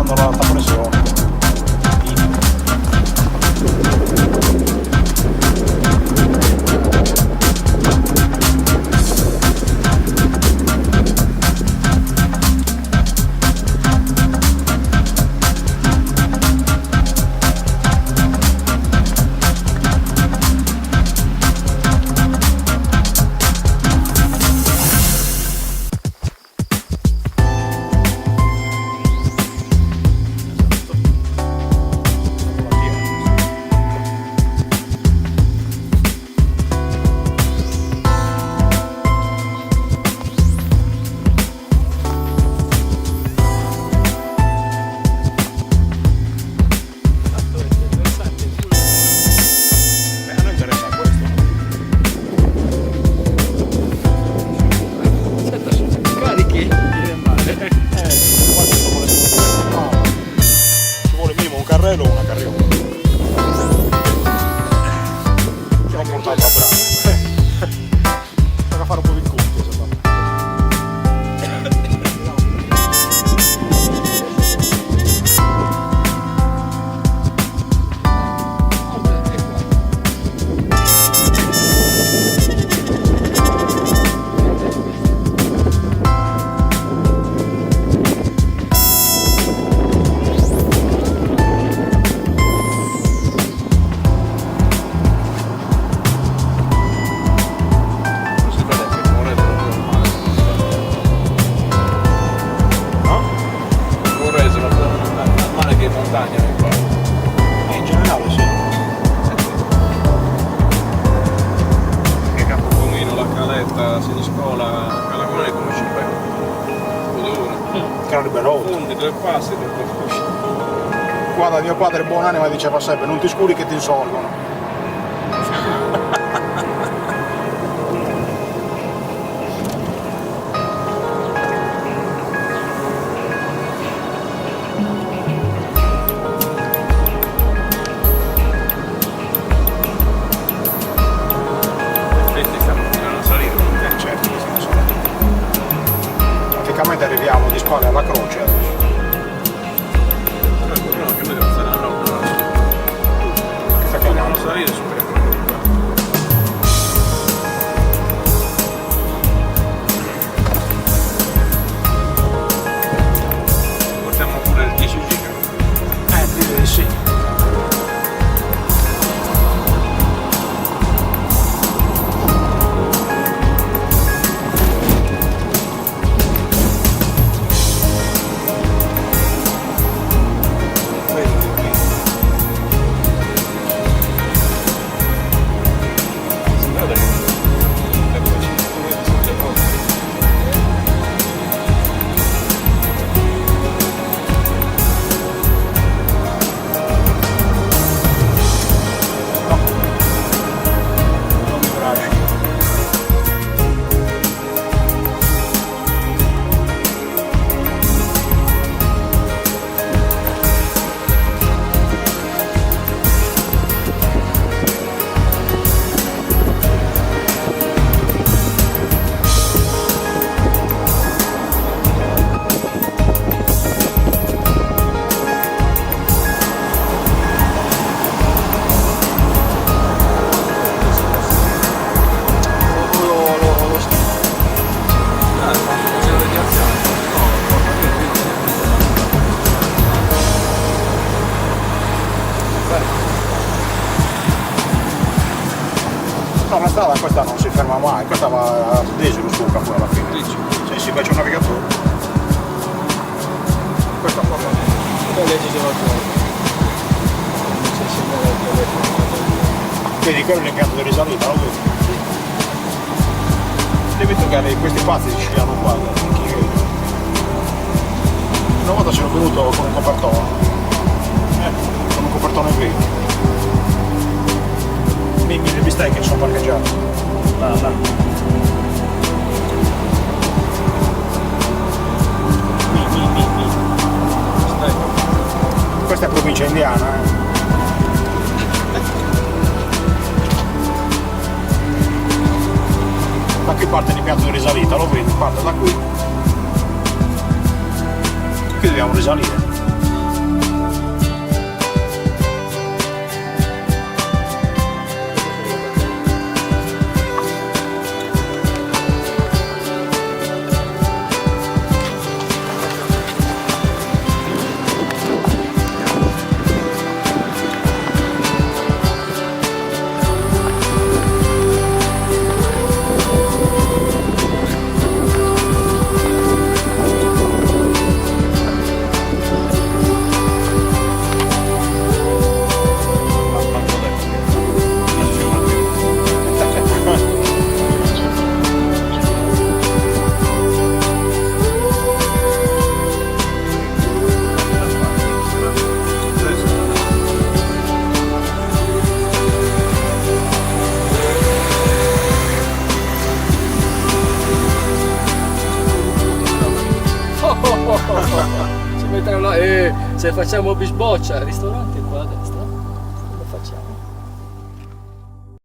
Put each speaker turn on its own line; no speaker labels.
alzando l'alta pressione. Guarda, mio padre buonanima diceva sempre: non ti scuri che ti insolvono.
Questi stanno continuando a salire.
Certo che stiamo salendo. Praticamente arriviamo di spalle alla croce adesso.
Salire su portiamo pure il 10 giga.
Direi sì. No, la strada questa non si ferma mai, questa va a diesel o stucca poi alla fine. Sì, si faccia un navigatore. Questa proprio.
Leggi della
vedi, quello è l'impianto di risalita, lo vedi? Devi toccare questi pazzi siciliano qua, una volta c'ero venuto con un copertone, con un copertone vecchio. Mi stai che sono parcheggiato. Là. Questa è provincia indiana, Da qui parte l'impianto di risalita, lo vedi, parte da qui. Qui dobbiamo risalire.
mettere là, se facciamo bisboccia, il ristorante è qua a destra.